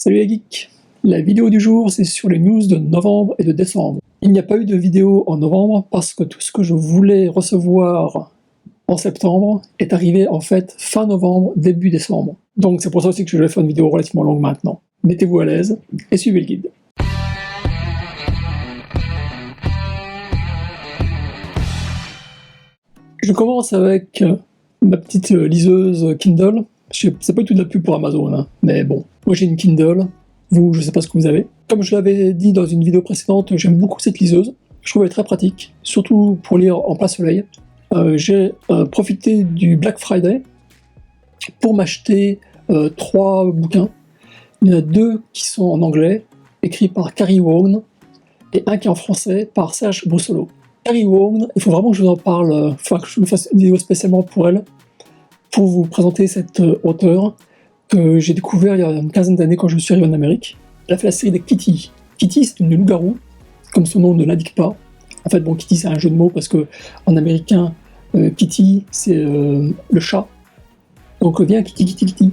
Salut les geeks. La vidéo du jour, c'est sur les news de novembre et de décembre. Il n'y a pas eu de vidéo en novembre parce que tout ce que je voulais recevoir en septembre est arrivé en fait fin novembre, début décembre. Donc c'est pour ça aussi que je vais faire une vidéo relativement longue maintenant. Mettez-vous à l'aise et suivez le guide. Je commence avec ma petite liseuse Kindle. C'est pas du tout de la pub pour Amazon, hein, mais bon. Moi j'ai une Kindle, vous, je sais pas ce que vous avez. Comme je l'avais dit dans une vidéo précédente, j'aime beaucoup cette liseuse. Je trouve elle très pratique, surtout pour lire en plein soleil. J'ai profité du Black Friday pour m'acheter 3 bouquins. Il y en a 2 qui sont en anglais, écrits par Carrie Wong, et un qui est en français par Serge Brussolo. Carrie Wong, il faut vraiment que je vous en parle, que je me fasse une vidéo spécialement pour elle, pour vous présenter cette auteure que j'ai découvert il y a une quinzaine d'années quand je suis arrivé en Amérique. Elle a fait la série de Kitty. Kitty, c'est une loup-garou, comme son nom ne l'indique pas. En fait, bon, Kitty, c'est un jeu de mots parce que en américain, Kitty, c'est le chat. Donc, viens, Kitty, Kitty, Kitty.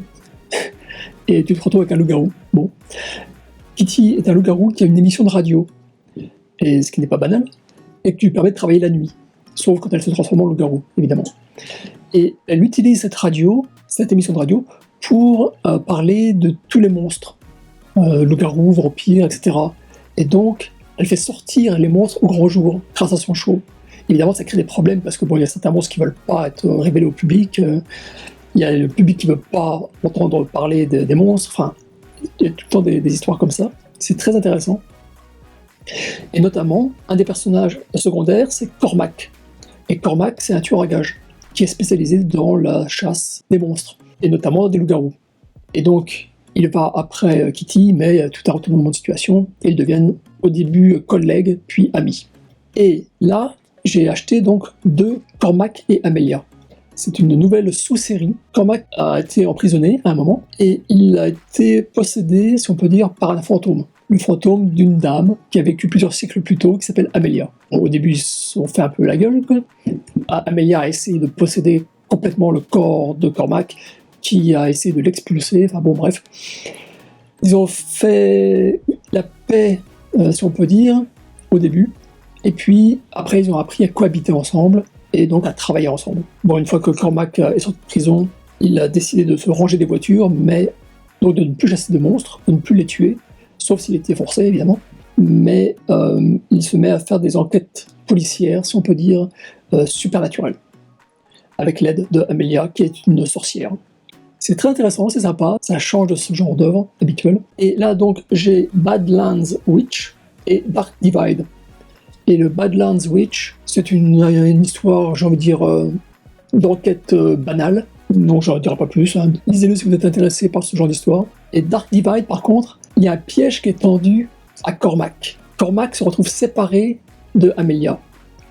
Et tu te retrouves avec un loup-garou. Bon. Kitty est un loup-garou qui a une émission de radio, et ce qui n'est pas banal, et qui lui permet de travailler la nuit, sauf quand elle se transforme en loup-garou, évidemment. Et elle utilise cette émission de radio, pour parler de tous les monstres, loups-garous, vampires, etc. Et donc, elle fait sortir les monstres au grand jour, grâce à son show. Évidemment, ça crée des problèmes, parce que bon, il y a certains monstres qui ne veulent pas être révélés au public, il y a le public qui ne veut pas entendre parler des monstres, enfin, il y a tout le temps des histoires comme ça. C'est très intéressant. Et notamment, un des personnages secondaires, c'est Cormac. Et Cormac, c'est un tueur à gages, qui est spécialisé dans la chasse des monstres, et notamment des loups-garous. Et donc, il va après Kitty, mais il y a tout un retournement de situation, et ils deviennent au début collègues, puis amis. Et là, j'ai acheté donc 2 Cormac et Amelia. C'est une nouvelle sous-série. Cormac a été emprisonné à un moment, et il a été possédé, si on peut dire, par un fantôme. Le fantôme d'une dame qui a vécu plusieurs siècles plus tôt, qui s'appelle Amelia. Bon, au début, ils se sont fait un peu la gueule, quoi. Amelia a essayé de posséder complètement le corps de Cormac, qui a essayé de l'expulser, enfin bon, bref. Ils ont fait la paix, si on peut dire, au début, et puis après, ils ont appris à cohabiter ensemble, et donc à travailler ensemble. Bon, une fois que Cormac est sorti de prison, il a décidé de se ranger des voitures, mais donc de ne plus chasser de monstres, de ne plus les tuer, sauf s'il était forcé, évidemment, mais il se met à faire des enquêtes policières, si on peut dire, supernaturelles, avec l'aide de Amelia, qui est une sorcière. C'est très intéressant, c'est sympa, ça change de ce genre d'œuvre habituel. Et là, donc, j'ai Badlands Witch et Dark Divide. Et le Badlands Witch, c'est une histoire, j'ai envie de dire, d'enquête banale, donc je ne dirai pas plus, hein. Lisez-le si vous êtes intéressé par ce genre d'histoire. Et Dark Divide, par contre, il y a un piège qui est tendu à Cormac. Cormac se retrouve séparé de Amelia,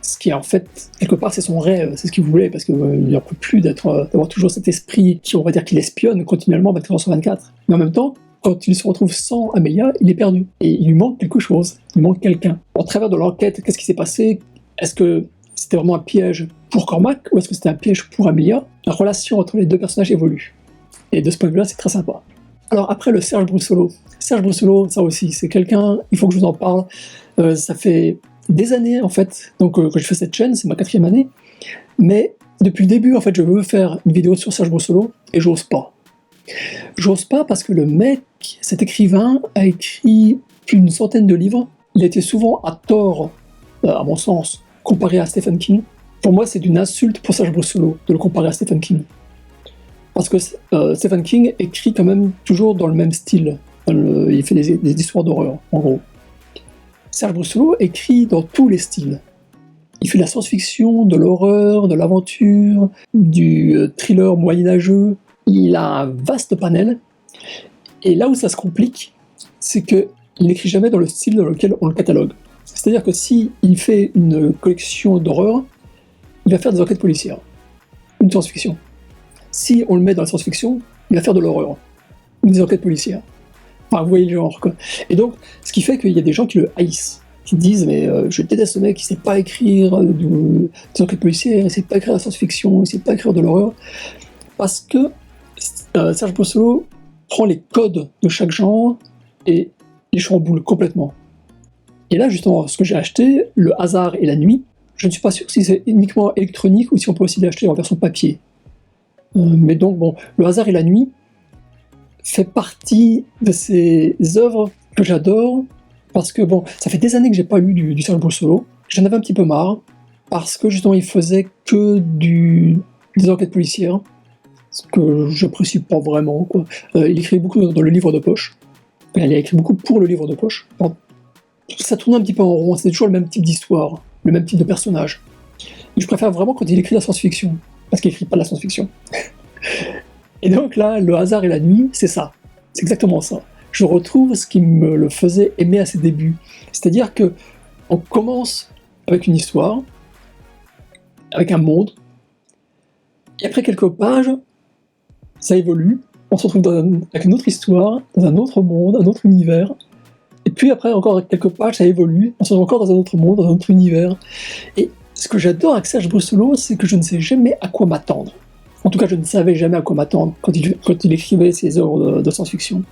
ce qui en fait, quelque part, c'est son rêve, c'est ce qu'il voulait, parce qu'il n'en peut plus d'avoir toujours cet esprit qui, on va dire, qui l'espionne continuellement 24 heures sur 24. Mais en même temps, quand il se retrouve sans Amelia, il est perdu. Et il lui manque quelque chose, il manque quelqu'un. Au travers de l'enquête, qu'est-ce qui s'est passé? Est-ce que c'était vraiment un piège pour Cormac, ou est-ce que c'était un piège pour Amelia? La relation entre les deux personnages évolue. Et de ce point de vue-là, c'est très sympa. Alors après, le Serge Brussolo. Serge Brussolo, ça aussi, c'est quelqu'un, il faut que je vous en parle. Ça fait des années, en fait, donc que je fais cette chaîne, c'est ma 4e année. Mais depuis le début, en fait, je veux faire une vidéo sur Serge Brussolo, et j'ose pas. J'ose pas parce que le mec, cet écrivain, a écrit plus d'une centaine de livres. Il a été souvent, à tort, à mon sens, comparé à Stephen King. Pour moi, c'est une insulte pour Serge Brussolo de le comparer à Stephen King. Parce que Stephen King écrit quand même toujours dans le même style. Il fait des histoires d'horreur, en gros. Serge Brussolo écrit dans tous les styles. Il fait de la science-fiction, de l'horreur, de l'aventure, du thriller moyenâgeux. Il a un vaste panel. Et là où ça se complique, c'est qu'il n'écrit jamais dans le style dans lequel on le catalogue. C'est-à-dire que s'il fait une collection d'horreur, il va faire des enquêtes policières, une science-fiction. Si on le met dans la science-fiction, il va faire de l'horreur, ou des enquêtes policières. Enfin, vous voyez le genre, quoi. Et donc, ce qui fait qu'il y a des gens qui le haïssent, qui disent « mais je déteste ce mec, il sait pas écrire des enquêtes policières, il sait pas écrire de la science-fiction, il sait pas écrire de l'horreur », parce que Serge Brussolo prend les codes de chaque genre et les chamboule complètement. Et là, justement, ce que j'ai acheté, Le hasard et la nuit, je ne suis pas sûr si c'est uniquement électronique ou si on peut aussi l'acheter en version papier. Mais donc, bon, Le hasard et la nuit fait partie de ces œuvres que j'adore, parce que, bon, ça fait des années que j'ai pas lu du Serge Brussolo, j'en avais un petit peu marre, parce que, justement, il faisait que des enquêtes policières, ce que j'apprécie pas vraiment, quoi. Il écrit beaucoup dans le livre de poche, il a écrit beaucoup pour le livre de poche. Alors, ça tournait un petit peu en rond, c'était toujours le même type d'histoire, le même type de personnage. Et je préfère vraiment quand il écrit la science-fiction, parce qu'il écrit pas de la science-fiction. Et donc là, Le hasard et la nuit, c'est ça. C'est exactement ça. Je retrouve ce qui me le faisait aimer à ses débuts. C'est-à-dire que on commence avec une histoire, avec un monde, et après quelques pages, ça évolue, on se retrouve avec une autre histoire, dans un autre monde, un autre univers, et puis après encore quelques pages, ça évolue, on se retrouve encore dans un autre monde, dans un autre univers. Et ce que j'adore avec Serge Brussolo, c'est que je ne sais jamais à quoi m'attendre. En tout cas, je ne savais jamais à quoi m'attendre quand il écrivait ses œuvres de science-fiction.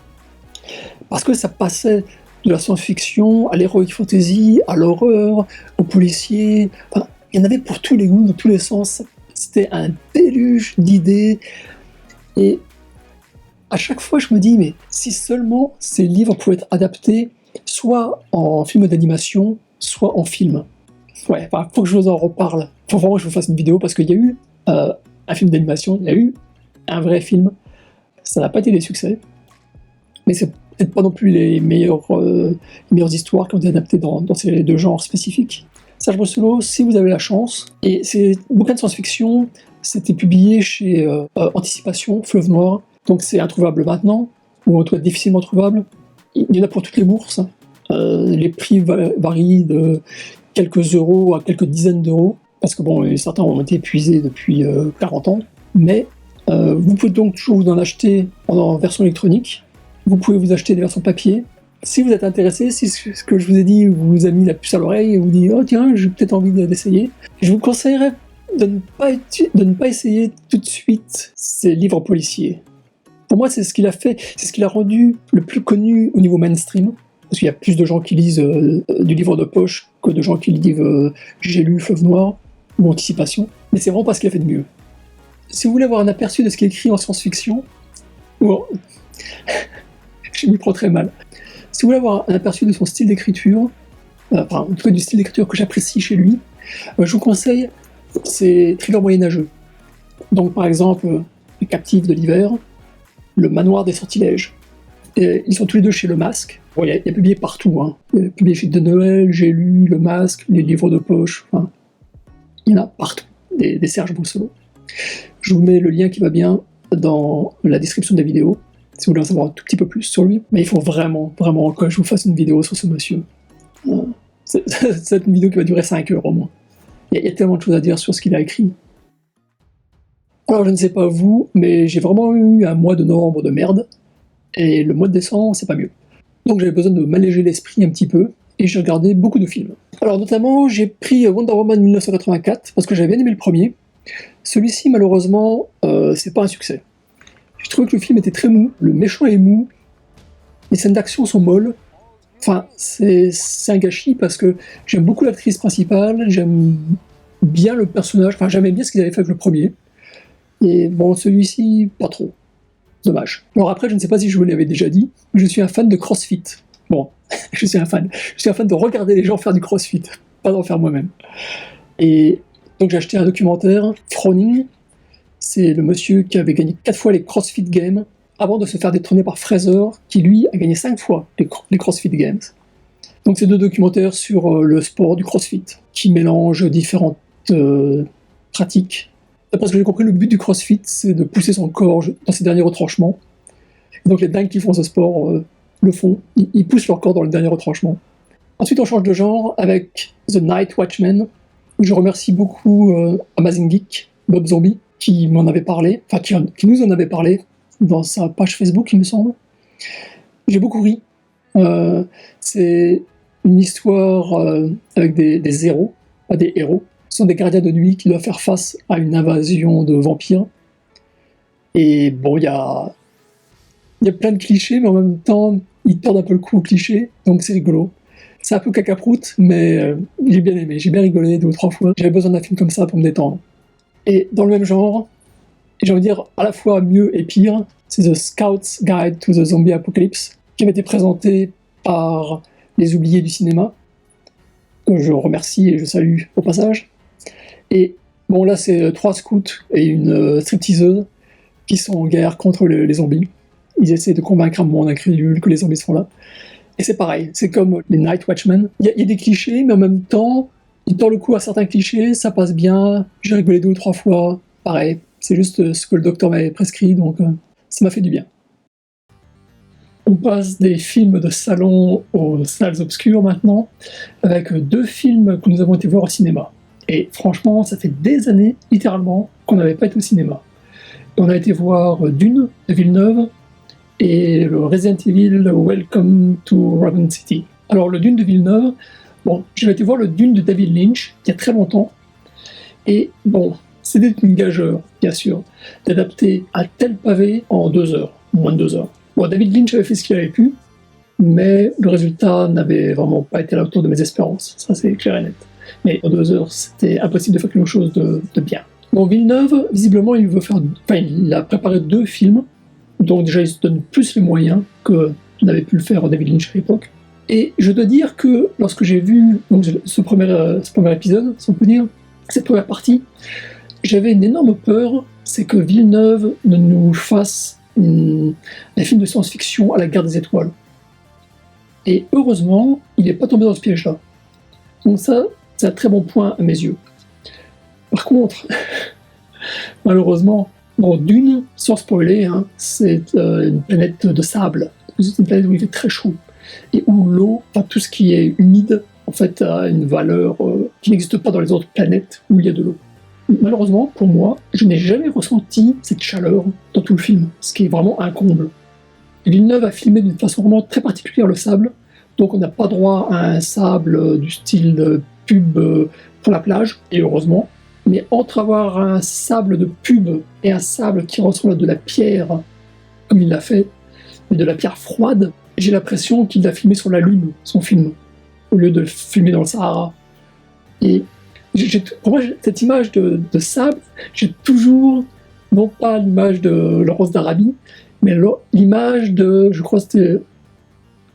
Parce que ça passait de la science-fiction à l'heroic fantasy, à l'horreur, au policier. Enfin, il y en avait pour tous les goûts, dans tous les sens. C'était un déluge d'idées. Et à chaque fois, je me dis, mais si seulement ces livres pouvaient être adaptés, soit en film d'animation, soit en film. Ouais, enfin, faut que je vous en reparle. Faut vraiment que je vous fasse une vidéo, parce qu'il y a eu un film d'animation, il y a eu un vrai film. Ça n'a pas été des succès. Mais c'est peut-être pas non plus les meilleures histoires qui ont été adaptées dans ces deux genres spécifiques. Serge Brussolo, si vous avez la chance, et ces bouquins de science-fiction, c'était publié chez Anticipation, Fleuve Noir, donc c'est introuvable maintenant, ou en tout cas difficilement trouvable. Il y en a pour toutes les bourses. Les prix varient de quelques euros à quelques dizaines d'euros, parce que bon, certains ont été épuisés depuis 40 ans, mais vous pouvez donc toujours vous en acheter en version électronique. Vous pouvez vous acheter des versions papier. Si vous êtes intéressé, si ce que je vous ai dit vous a mis la puce à l'oreille et vous dit « Oh tiens, j'ai peut-être envie d'essayer », je vous conseillerais de ne pas essayer tout de suite ces livres policiers. Pour moi, c'est ce qu'il a fait, c'est ce qui l'a rendu le plus connu au niveau mainstream, parce qu'il y a plus de gens qui lisent du livre de poche que de gens qui lisent J'ai lu Fleuve Noir ou Anticipation, mais c'est vraiment pas ce qu'il a fait de mieux. Si vous voulez avoir un aperçu de ce qu'il écrit en science-fiction, bon, je m'y prends très mal. Si vous voulez avoir un aperçu de son style d'écriture, enfin, en tout cas du style d'écriture que j'apprécie chez lui, je vous conseille ces thrillers moyenâgeux. Donc par exemple, Les Captifs de l'hiver, Le Manoir des sortilèges. Et ils sont tous les deux chez Le Masque. Bon, il y a publié partout, hein. Il y a publié chez De Noël, J'ai lu, Le Masque, les livres de poche, enfin, il y en a partout, des Serge Brussolo. Je vous mets le lien qui va bien dans la description de la vidéo, si vous voulez en savoir un tout petit peu plus sur lui. Mais il faut vraiment que je vous fasse une vidéo sur ce monsieur. C'est une vidéo qui va durer 5 heures au moins. Il y a tellement de choses à dire sur ce qu'il a écrit. Alors je ne sais pas vous, mais j'ai vraiment eu un mois de novembre de merde, et le mois de décembre, c'est pas mieux. Donc j'avais besoin de m'alléger l'esprit un petit peu, et j'ai regardé beaucoup de films. Alors notamment, j'ai pris Wonder Woman 1984, parce que j'avais bien aimé le premier. Celui-ci, malheureusement, c'est pas un succès. Je trouvais que le film était très mou, le méchant est mou, les scènes d'action sont molles. Enfin, c'est un gâchis parce que j'aime beaucoup l'actrice principale, j'aime bien le personnage, enfin j'aimais bien ce qu'ils avaient fait avec le premier. Et bon, celui-ci, pas trop. Dommage. Alors après, je ne sais pas si je vous l'avais déjà dit, mais je suis un fan de CrossFit. Bon, je suis un fan de regarder les gens faire du CrossFit, pas d'en faire moi-même. Et donc j'ai acheté un documentaire, Froning, c'est le monsieur qui avait gagné 4 fois les CrossFit Games, avant de se faire détrôner par Fraser, qui lui a gagné 5 fois les CrossFit Games. Donc c'est 2 documentaires sur le sport du CrossFit, qui mélangent différentes pratiques. D'après ce que j'ai compris, le but du CrossFit, c'est de pousser son corps dans ses derniers retranchements. Et donc les dingues qui font ce sport le font, ils poussent leur corps dans le dernier retranchement. Ensuite on change de genre avec The Night Watchman. Je remercie beaucoup Amazing Geek, Bob Zombie, qui m'en avait parlé, enfin qui nous en avait parlé dans sa page Facebook, il me semble. J'ai beaucoup ri. C'est une histoire avec des héros, pas des héros. Ce sont des gardiens de nuit qui doivent faire face à une invasion de vampires. Et bon, il y a plein de clichés, mais en même temps, ils tordent un peu le cou au cliché, donc c'est rigolo. C'est un peu cacaproute, mais j'ai bien aimé, j'ai bien rigolé 2 ou 3 fois. J'avais besoin d'un film comme ça pour me détendre. Et dans le même genre, j'ai envie de dire à la fois mieux et pire, c'est The Scout's Guide to the Zombie Apocalypse, qui m'a été présenté par les oubliés du cinéma, que je remercie et je salue au passage. Et bon, là, c'est 3 scouts et une stripteaseuse qui sont en guerre contre les zombies. Ils essaient de convaincre un monde incrédule que les zombies sont là. Et c'est pareil, c'est comme les Night Watchmen. Il y a des clichés, mais en même temps, ils tordent le coup à certains clichés, ça passe bien. J'ai rigolé 2 ou 3 fois. Pareil, c'est juste ce que le docteur m'avait prescrit, donc ça m'a fait du bien. On passe des films de salon aux salles obscures maintenant, avec 2 films que nous avons été voir au cinéma. Et franchement, ça fait des années, littéralement, qu'on n'avait pas été au cinéma. On a été voir Dune de Villeneuve et le Resident Evil Welcome to Raccoon City. Alors le Dune de Villeneuve, bon, j'avais été voir le Dune de David Lynch il y a très longtemps, et bon, c'était une gageure, bien sûr, d'adapter un tel pavé en 2 heures, moins de 2 heures. Bon, David Lynch avait fait ce qu'il avait pu, mais le résultat n'avait vraiment pas été à la hauteur de mes espérances, ça c'est clair et net. Mais en 2 heures, c'était impossible de faire quelque chose de bien. Bon, Villeneuve, visiblement, il a préparé 2 films, donc déjà il se donne plus les moyens que n'avait pu le faire David Lynch à l'époque. Et je dois dire que lorsque j'ai vu donc, ce premier épisode, si on peut dire, cette première partie, j'avais une énorme peur, c'est que Villeneuve ne nous fasse un film de science-fiction à la guerre des étoiles. Et heureusement, il n'est pas tombé dans ce piège-là. Donc ça, c'est un très bon point à mes yeux. Par contre, malheureusement, bon, Dune, sans spoiler, hein, c'est une planète de sable. C'est une planète où il fait très chaud. Et où l'eau, enfin, tout ce qui est humide, en fait, a une valeur qui n'existe pas dans les autres planètes où il y a de l'eau. Malheureusement, pour moi, je n'ai jamais ressenti cette chaleur dans tout le film, ce qui est vraiment un comble. Villeneuve a filmé d'une façon vraiment très particulière le sable, donc on n'a pas droit à un sable du style de pub pour la plage, et heureusement. Mais entre avoir un sable de pub et un sable qui ressemble à de la pierre, comme il l'a fait, mais de la pierre froide, j'ai l'impression qu'il l'a filmé sur la Lune, son film, au lieu de le filmer dans le Sahara. Et pour moi, cette image de sable, j'ai toujours, non pas l'image de La Rose d'Arabie, mais l'image de, je crois que c'était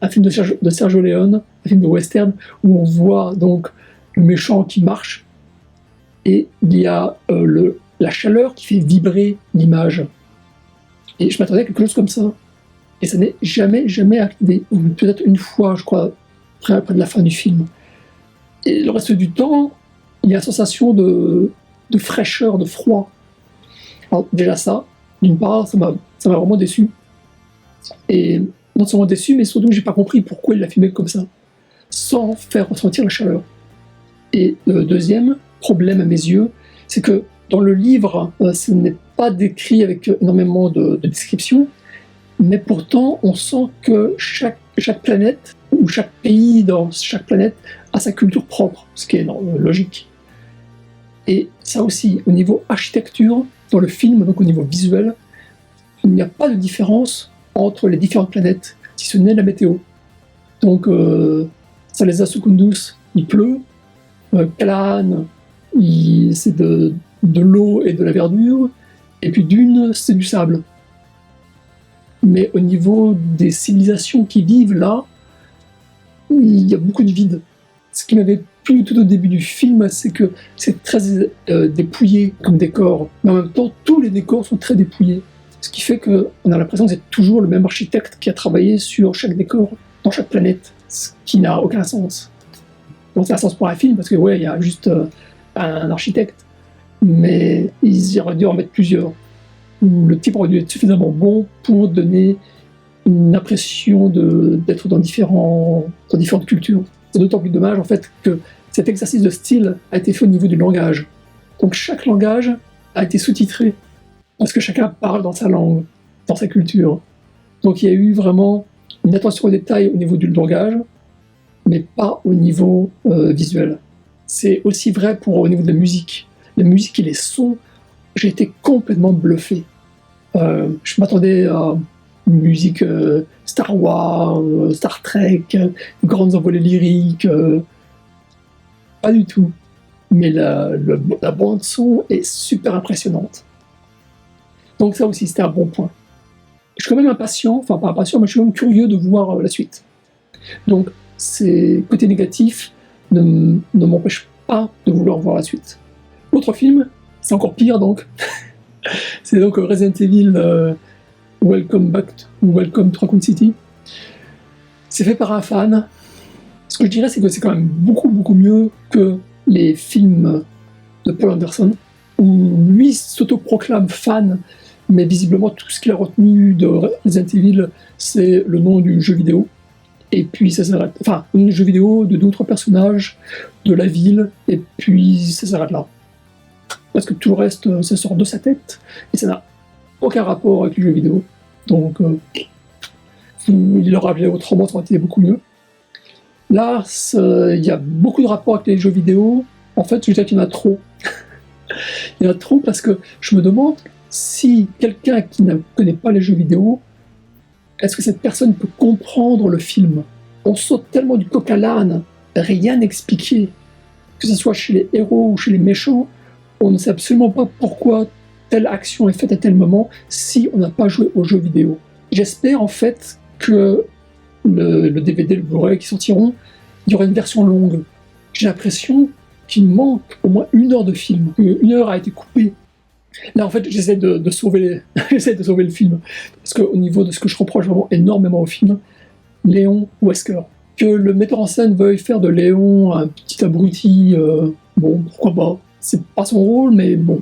un film de Sergio Leone, un film de western, où on voit donc le méchant qui marche, et il y a la chaleur qui fait vibrer l'image. Et je m'attendais à quelque chose comme ça. Et ça n'est jamais arrivé. Ou peut-être une fois, je crois, près de la fin du film. Et le reste du temps, il y a une sensation de fraîcheur, de froid. Alors déjà ça, d'une part, ça m'a vraiment déçu. Et non seulement déçu, mais surtout que j'ai pas compris pourquoi il l'a filmé comme ça, sans faire ressentir la chaleur. Et le deuxième problème à mes yeux, c'est que dans le livre, ce n'est pas décrit avec énormément de descriptions, mais pourtant on sent que chaque planète, ou chaque pays dans chaque planète, a sa culture propre, ce qui est logique. Et ça aussi, au niveau architecture, dans le film, donc au niveau visuel, il n'y a pas de différence entre les différentes planètes, si ce n'est la météo. Donc, Salazar Secundus, il pleut, Kalaan, c'est de l'eau et de la verdure, et puis Dune, c'est du sable. Mais au niveau des civilisations qui vivent là, il y a beaucoup de vide. Ce qui m'avait plu tout au début du film, c'est que c'est très dépouillé comme décor, mais en même temps, tous les décors sont très dépouillés. Ce qui fait qu'on a l'impression que c'est toujours le même architecte qui a travaillé sur chaque décor, dans chaque planète, ce qui n'a aucun sens. Donc ça a sens pour un film, parce que ouais, il y a juste un architecte, mais ils auraient dû en mettre plusieurs. Le type aurait dû être suffisamment bon pour donner une impression d'être dans différentes cultures. C'est d'autant plus dommage en fait que cet exercice de style a été fait au niveau du langage. Donc chaque langage a été sous-titré, parce que chacun parle dans sa langue, dans sa culture. Donc il y a eu vraiment une attention aux détails au niveau du langage, mais pas au niveau visuel. C'est aussi vrai au niveau de la musique. La musique et les sons, j'ai été complètement bluffé. Je m'attendais à musique Star Wars, Star Trek, grandes envolées lyriques, pas du tout. Mais la bande son est super impressionnante. Donc ça aussi, c'était un bon point. Je suis quand même impatient, enfin pas impatient, mais je suis quand même curieux de voir la suite. Donc ces côtés négatifs ne m'empêchent pas de vouloir voir la suite. L'autre film, c'est encore pire donc. C'est donc Resident Evil Welcome Back ou Welcome to Raccoon City. C'est fait par un fan. Ce que je dirais, c'est que c'est quand même beaucoup mieux que les films de Paul Anderson, où lui s'autoproclame fan, mais visiblement tout ce qu'il a retenu de Resident Evil, c'est le nom du jeu vidéo. Et puis ça s'arrête. Enfin, un jeu vidéo de d'autres personnages, de la ville, et puis ça s'arrête là. Parce que tout le reste, ça sort de sa tête, et ça n'a aucun rapport avec le jeu vidéo. Donc, il leur avait autrement, ça aurait été beaucoup mieux. Là, il y a beaucoup de rapports avec les jeux vidéo. En fait, je dirais qu'il y en a trop. Il y en a trop parce que je me demande si quelqu'un qui ne connaît pas les jeux vidéo, est-ce que cette personne peut comprendre le film? On saute tellement du coq à l'âne, rien expliqué. Que ce soit chez les héros ou chez les méchants, on ne sait absolument pas pourquoi telle action est faite à tel moment si on n'a pas joué aux jeux vidéo. J'espère en fait que le DVD, le Blu-ray qui sortiront, il y aura une version longue. J'ai l'impression qu'il manque au moins 1 heure de film. 1 heure a été coupée. Là, en fait, j'essaie de sauver le film. Parce qu'au niveau de ce que je reproche vraiment énormément au film, Léon Wesker. Que le metteur en scène veuille faire de Léon un petit abruti, bon, pourquoi pas. C'est pas son rôle, mais bon.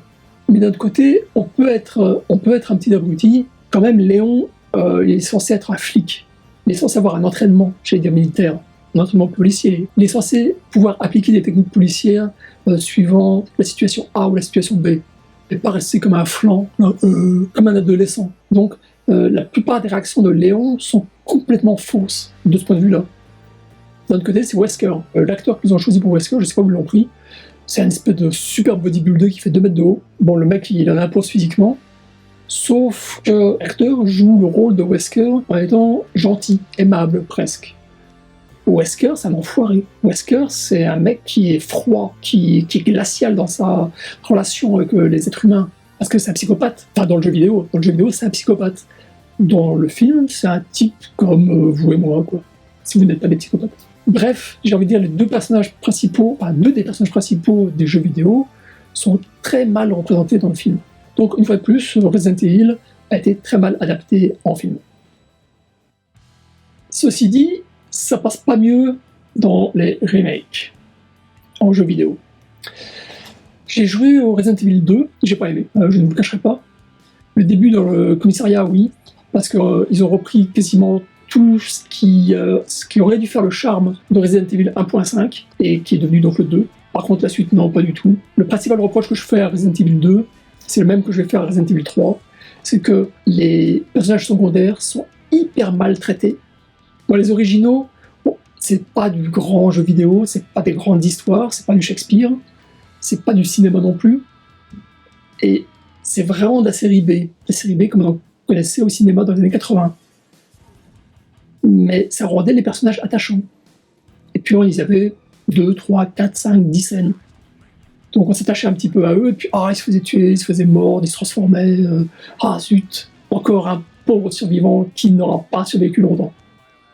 Mais d'un autre côté, on peut être un petit abruti. Quand même, Léon, il est censé être un flic. Il est censé avoir un entraînement, j'allais dire militaire, un entraînement policier. Il est censé pouvoir appliquer des techniques policières suivant la situation A ou la situation B. Et pas rester comme un flanc, comme un adolescent. Donc, la plupart des réactions de Léon sont complètement fausses, de ce point de vue-là. D'un autre côté, c'est Wesker. L'acteur qu'ils ont choisi pour Wesker, je sais pas où ils l'ont pris, c'est un espèce de super bodybuilder qui fait 2 mètres de haut. Bon, le mec, il en impose physiquement. Sauf que l'acteur joue le rôle de Wesker en étant gentil, aimable presque. Wesker, c'est un enfoiré. Wesker, c'est un mec qui est froid, qui est glacial dans sa relation avec les êtres humains. Parce que c'est un psychopathe. Enfin, dans le jeu vidéo, c'est un psychopathe. Dans le film, c'est un type comme vous et moi, quoi. Si vous n'êtes pas des psychopathes. Bref, j'ai envie de dire, les 2 personnages principaux, enfin 2 des personnages principaux des jeux vidéo sont très mal représentés dans le film. Donc, une fois de plus, Resident Evil a été très mal adapté en film. Ceci dit, ça passe pas mieux dans les remakes en jeu vidéo. J'ai joué au Resident Evil 2, j'ai pas aimé, je ne vous le cacherai pas. Le début dans le commissariat, oui, parce qu'ils ont repris quasiment tout ce qui aurait dû faire le charme de Resident Evil 1.5 et qui est devenu donc le 2. Par contre, la suite, non, pas du tout. Le principal reproche que je fais à Resident Evil 2, c'est le même que je vais faire à Resident Evil 3, c'est que les personnages secondaires sont hyper maltraités. Dans les originaux, bon, c'est pas du grand jeu vidéo, c'est pas des grandes histoires, c'est pas du Shakespeare, c'est pas du cinéma non plus, et c'est vraiment de la série B. La série B comme on en connaissait au cinéma dans les années 80. Mais ça rendait les personnages attachants. Et puis ils avaient 2, 3, 4, 5, 10 scènes. Donc on s'attachait un petit peu à eux, et puis ils se faisaient tuer, ils se faisaient mordre, ils se transformaient, zut, encore un pauvre survivant qui n'aura pas survécu longtemps.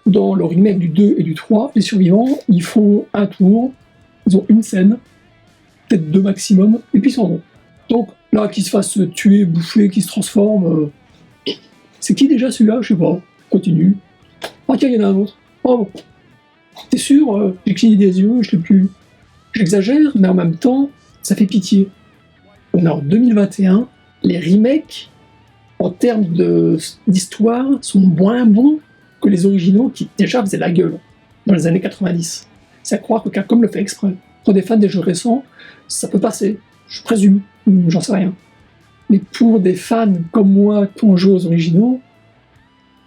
Dans le remake du 2 et du 3, les survivants, ils font un tour, ils ont une scène, peut-être 2 maximum, et puis ils s'en vont. Donc là, qu'ils se fassent tuer, bouffer, qu'ils se transforment, c'est qui déjà celui-là? Je sais pas, continue. Tiens, il y en a un autre. Oh bon. T'es sûr? J'ai cligné des yeux, je l'ai plus. J'exagère, mais en même temps, ça fait pitié. On est en 2021, les remakes, en termes d'histoire, sont moins bons que les originaux qui déjà faisaient la gueule dans les années 90. C'est à croire que Capcom le fait exprès. Pour des fans des jeux récents, ça peut passer, je présume, j'en sais rien. Mais pour des fans comme moi qui ont joué aux originaux,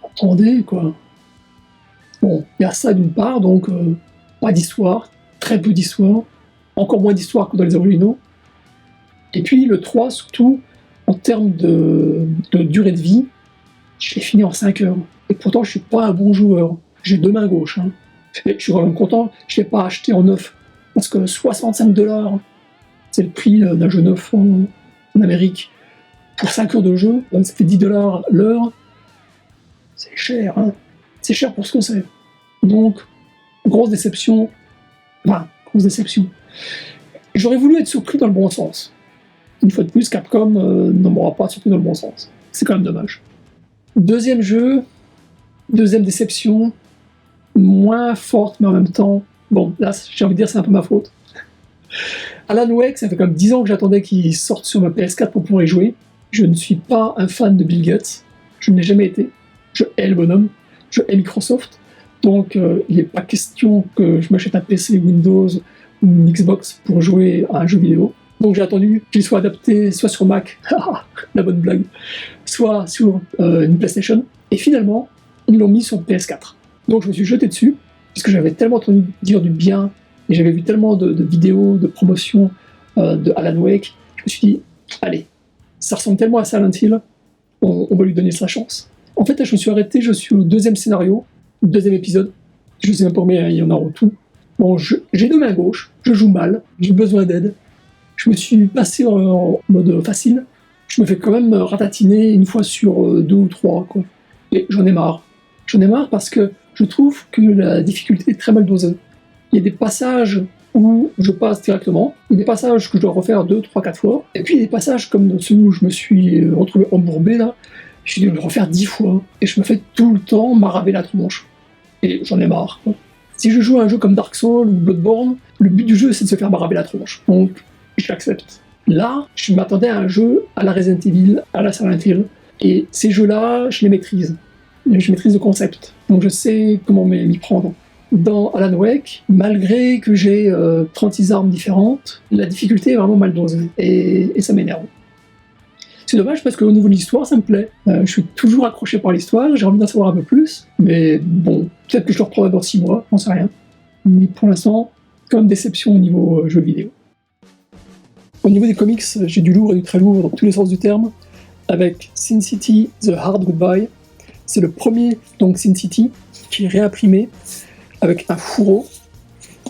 attendez quoi. Bon, il y a ça d'une part, donc pas d'histoire, très peu d'histoire, encore moins d'histoire que dans les originaux. Et puis le 3, surtout, en termes de durée de vie, je l'ai fini en 5 heures. Et pourtant, je suis pas un bon joueur. J'ai 2 mains gauches. Hein. Et je suis quand même content, je l'ai pas acheté en neuf. Parce que 65$, c'est le prix d'un jeu neuf en Amérique. Pour 5 heures de jeu, ça fait 10$ l'heure. C'est cher, hein. C'est cher pour ce que c'est. Donc, grosse déception. Enfin, grosse déception. J'aurais voulu être surpris dans le bon sens. Une fois de plus, Capcom ne m'aura pas surpris dans le bon sens. C'est quand même dommage. Deuxième jeu, deuxième déception, moins forte, mais en même temps, bon, là, j'ai envie de dire, c'est un peu ma faute. Alan Wake, ça fait comme 10 ans que j'attendais qu'il sorte sur ma PS4 pour pouvoir y jouer. Je ne suis pas un fan de Bill Gates. Je ne l'ai jamais été. Je hais le bonhomme. Je hais Microsoft. Donc, il n'est pas question que je m'achète un PC Windows ou une Xbox pour jouer à un jeu vidéo. Donc, j'ai attendu qu'il soit adapté soit sur Mac, la bonne blague, soit sur une PlayStation. Et finalement, ils l'ont mis sur PS4. Donc, je me suis jeté dessus, parce que j'avais tellement entendu dire du bien, et j'avais vu tellement de vidéos, de promotions de Alan Wake. Je me suis dit, allez, ça ressemble tellement à Silent Hill, on va lui donner sa chance. En fait, là, je me suis arrêté, je suis au deuxième scénario, deuxième épisode. Je sais même pas combien il y en a en tout. Bon, j'ai 2 mains gauches, je joue mal, j'ai besoin d'aide. Je me suis passé en mode facile. Je me fais quand même ratatiner une fois sur 2 ou 3, quoi. Et j'en ai marre. J'en ai marre parce que je trouve que la difficulté est très mal dosée. Il y a des passages où je passe directement, il y a des passages que je dois refaire 2, 3, 4 fois, et puis il y a des passages comme celui où je me suis retrouvé embourbé là, j'ai dû le refaire 10 fois, et je me fais tout le temps m'araver la tronche. Et j'en ai marre, quoi. Si je joue à un jeu comme Dark Souls ou Bloodborne, le but du jeu c'est de se faire m'araver la tronche. Donc, je l'accepte. Là, je m'attendais à un jeu à la Resident Evil, à la Silent Hill, et ces jeux-là, je les maîtrise. Je maîtrise le concept, donc je sais comment m'y prendre. Dans Alan Wake, malgré que j'ai 36 armes différentes, la difficulté est vraiment mal dosée, et ça m'énerve. C'est dommage parce qu'au niveau de l'histoire, ça me plaît. Je suis toujours accroché par l'histoire, j'ai envie d'en savoir un peu plus, mais bon, peut-être que je le reprendrai dans 6 mois, j'en sais rien. Mais pour l'instant, comme déception au niveau jeu vidéo. Au niveau des comics, j'ai du lourd et du très lourd dans tous les sens du terme, avec Sin City The Hard Goodbye. C'est le premier, donc Sin City, qui est réimprimé avec un fourreau.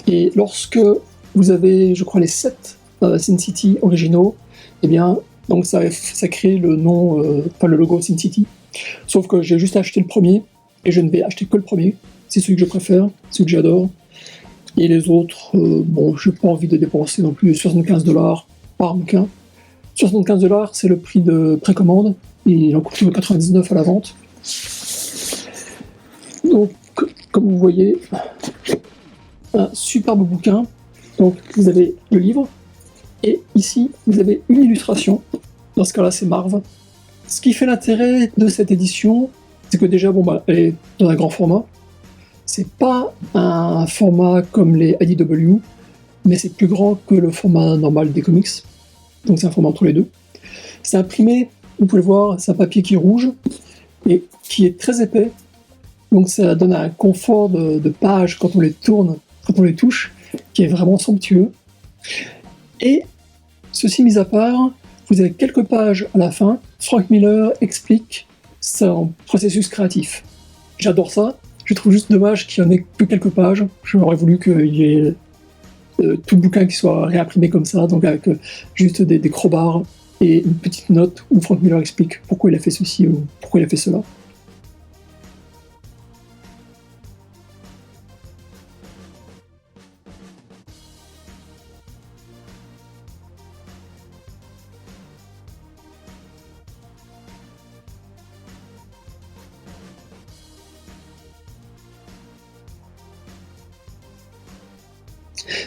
Et lorsque vous avez, je crois, les 7 Sin City originaux, eh bien, donc ça crée le nom, le logo Sin City. Sauf que j'ai juste acheté le premier, et je ne vais acheter que le premier. C'est celui que je préfère, celui que j'adore. Et les autres, bon, je n'ai pas envie de dépenser non plus 75$ par bouquin. 75$, c'est le prix de précommande, et il en coûte 99$ à la vente. Donc, comme vous voyez, un superbe bouquin. Donc, vous avez le livre, et ici, vous avez une illustration. Dans ce cas-là, c'est Marv. Ce qui fait l'intérêt de cette édition, c'est que déjà, elle est dans un grand format. C'est pas un format comme les IDW, mais c'est plus grand que le format normal des comics. Donc c'est un format entre les deux. C'est imprimé, vous pouvez le voir, c'est un papier qui est rouge et qui est très épais. Donc ça donne un confort de page quand on les tourne, quand on les touche, qui est vraiment somptueux. Et ceci mis à part, vous avez quelques pages à la fin. Frank Miller explique son processus créatif. J'adore ça. Je trouve juste dommage qu'il n'y en ait que quelques pages. J'aurais voulu qu'il y ait tout le bouquin qui soit réimprimé comme ça, donc avec juste des crobards et une petite note où Frank Miller explique pourquoi il a fait ceci ou pourquoi il a fait cela.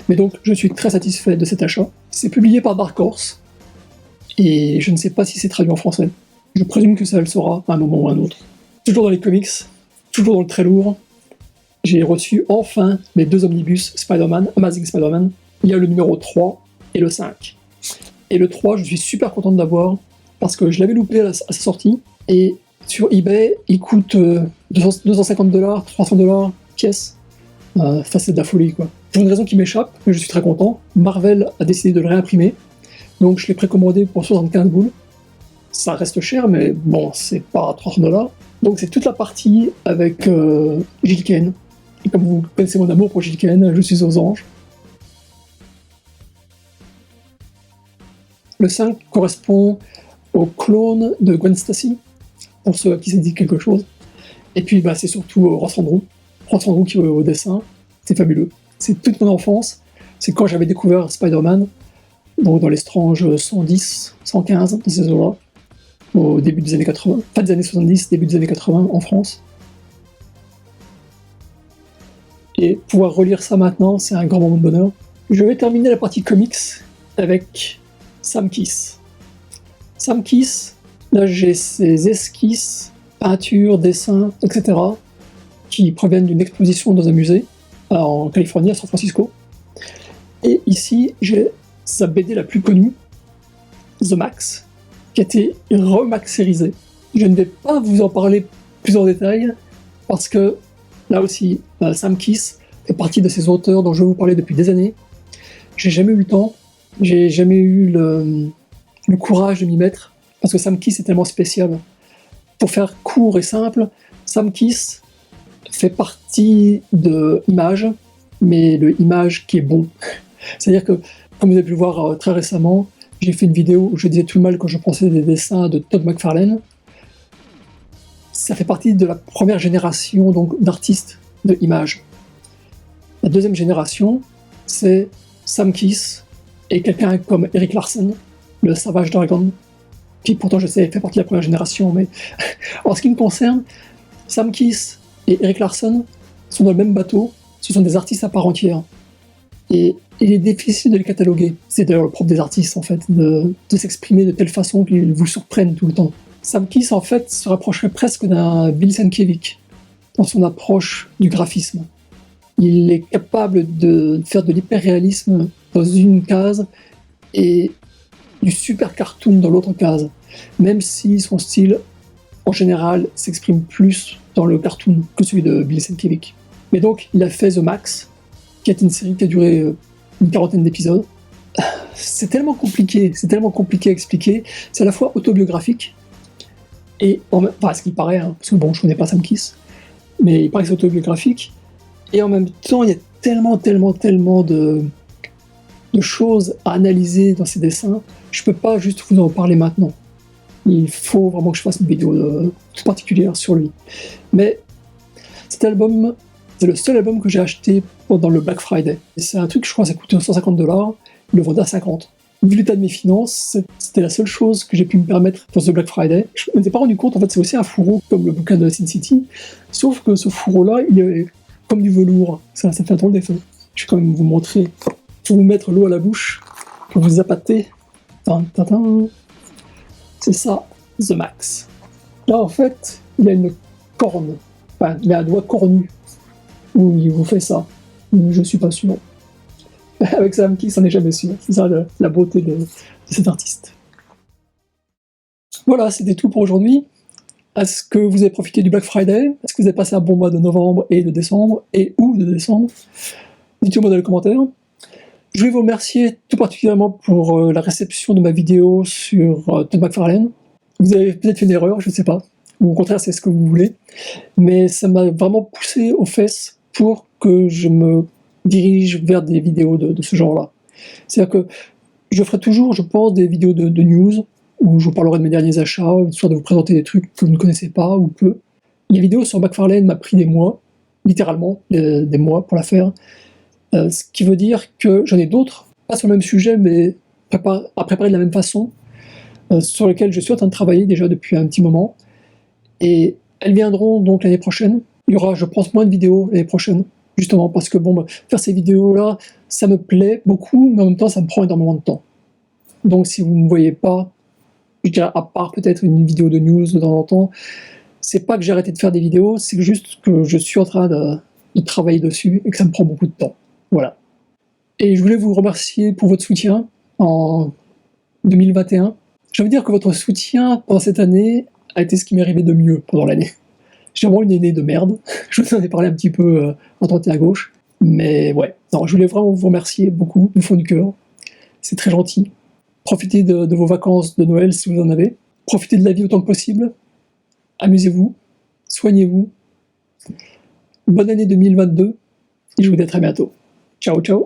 Mais donc, je suis très satisfait de cet achat. C'est publié par Dark Horse, et je ne sais pas si c'est traduit en français. Je présume que ça le sera à un moment ou à un autre. Toujours dans les comics, toujours dans le très lourd, j'ai reçu enfin mes 2 omnibus Spider-Man, Amazing Spider-Man. Il y a le numéro 3 et le 5. Et le 3, je suis super content de l'avoir, parce que je l'avais loupé à sa sortie, et sur eBay, il coûte $250, $300 pièce. C'est de la folie, quoi. Pour une raison qui m'échappe, mais je suis très content, Marvel a décidé de le réimprimer, donc je l'ai précommandé pour 75 boules. Ça reste cher, mais bon, c'est pas $300. Donc c'est toute la partie avec Gil Kane. Et comme vous connaissez mon amour pour Gil Kane, je suis aux anges. Le 5 correspond au clone de Gwen Stacy, pour ceux à qui ça dit quelque chose. Et puis c'est surtout Ross Andru. Ross Andru qui est au dessin, c'est fabuleux. C'est toute mon enfance, c'est quand j'avais découvert Spider-Man, donc dans les Strange 110, 115, dans ces eaux-là, au début des années 80, fin des années 70, début des années 80 en France. Et pouvoir relire ça maintenant, c'est un grand moment de bonheur. Je vais terminer la partie comics avec Sam Kiss. Sam Kiss, là j'ai ses esquisses, peintures, dessins, etc. qui proviennent d'une exposition dans un musée en Californie, à San Francisco. Et ici, j'ai sa BD la plus connue, The Max, qui a été remaxérisée. Je ne vais pas vous en parler plus en détail, parce que là aussi, Sam Kiss fait partie de ces auteurs dont je vais vous parler depuis des années. J'ai jamais eu le temps, j'ai jamais eu le courage de m'y mettre, parce que Sam Kiss est tellement spécial. Pour faire court et simple, Sam Kiss fait partie de Image, mais le Image qui est bon. C'est-à-dire que, comme vous avez pu le voir très récemment, j'ai fait une vidéo où je disais tout le mal quand je pensais des dessins de Todd McFarlane. Ça fait partie de la première génération donc d'artistes de Image. La deuxième génération, c'est Sam Kiss et quelqu'un comme Erik Larsen, le Savage Dragon, qui pourtant je sais fait partie de la première génération, mais en ce qui me concerne, Sam Kiss et Erik Larsen sont dans le même bateau, ce sont des artistes à part entière. Et il est difficile de les cataloguer. C'est d'ailleurs le propre des artistes, en fait, de s'exprimer de telle façon qu'ils vous surprennent tout le temps. Sam Kiss, en fait, se rapprocherait presque d'un Bill Sienkiewicz dans son approche du graphisme. Il est capable de faire de l'hyperréalisme dans une case et du super cartoon dans l'autre case, même si son style, en général, s'exprime plus dans le cartoon que celui de Bill Sienkiewicz. Mais donc, il a fait The Max, qui est une série qui a duré une quarantaine d'épisodes. C'est tellement compliqué à expliquer. C'est à la fois autobiographique, et ce qu'il paraît, parce que bon, je connais pas Sam Kiss, mais il paraît que c'est autobiographique, et en même temps, il y a tellement de choses à analyser dans ses dessins, je peux pas juste vous en parler maintenant. Il faut vraiment que je fasse une vidéo toute particulière sur lui. Mais cet album, c'est le seul album que j'ai acheté pendant le Black Friday. C'est un truc, je crois, ça coûtait $150, il le vendait à 50. Vu l'état de mes finances, c'était la seule chose que j'ai pu me permettre pour ce Black Friday. Je ne m'étais pas rendu compte, en fait, c'est aussi un fourreau, comme le bouquin de Sin City, sauf que ce fourreau-là, il est comme du velours. Ça fait un drôle d'effet. Je vais quand même vous montrer, pour vous mettre l'eau à la bouche, pour vous appâter. C'est ça, The Max. Là, en fait, il a une corne, enfin, il a un doigt cornu, où il vous fait ça. Je suis pas sûr. Avec Sam Kiss, on n'est jamais sûr. C'est ça la beauté de cet artiste. Voilà, c'était tout pour aujourd'hui. Est-ce que vous avez profité du Black Friday? Est-ce que vous avez passé un bon mois de novembre et de décembre, ou de décembre? Dites-le moi dans les commentaires. Je vais vous remercier tout particulièrement pour la réception de ma vidéo sur Todd McFarlane. Vous avez peut-être fait une erreur, je ne sais pas. Ou au contraire, c'est ce que vous voulez. Mais ça m'a vraiment poussé aux fesses pour que je me dirige vers des vidéos de ce genre-là. C'est-à-dire que je ferai toujours, je pense, des vidéos de news, où je vous parlerai de mes derniers achats, histoire de vous présenter des trucs que vous ne connaissez pas, ou peu. Les vidéos sur McFarlane m'a pris des mois, littéralement, des mois pour la faire. Ce qui veut dire que j'en ai d'autres, pas sur le même sujet, mais à préparer de la même façon, sur lesquelles je suis en train de travailler déjà depuis un petit moment. Et elles viendront donc l'année prochaine. Il y aura, je pense, moins de vidéos l'année prochaine, justement parce que faire ces vidéos-là, ça me plaît beaucoup, mais en même temps, ça me prend énormément de temps. Donc si vous ne me voyez pas, je dirais, à part peut-être une vidéo de news de temps en temps, c'est pas que j'ai arrêté de faire des vidéos, c'est juste que je suis en train de travailler dessus et que ça me prend beaucoup de temps. Voilà. Et je voulais vous remercier pour votre soutien en 2021. Je veux dire que votre soutien pendant cette année a été ce qui m'est arrivé de mieux pendant l'année. J'ai vraiment une année de merde. Je vous en ai parlé un petit peu à droite et à gauche. Mais ouais, non, je voulais vraiment vous remercier beaucoup du fond du cœur. C'est très gentil. Profitez de vos vacances de Noël si vous en avez. Profitez de la vie autant que possible. Amusez-vous. soignez-vous, bonne année 2022, et je vous dis à très bientôt. Ciao ciao.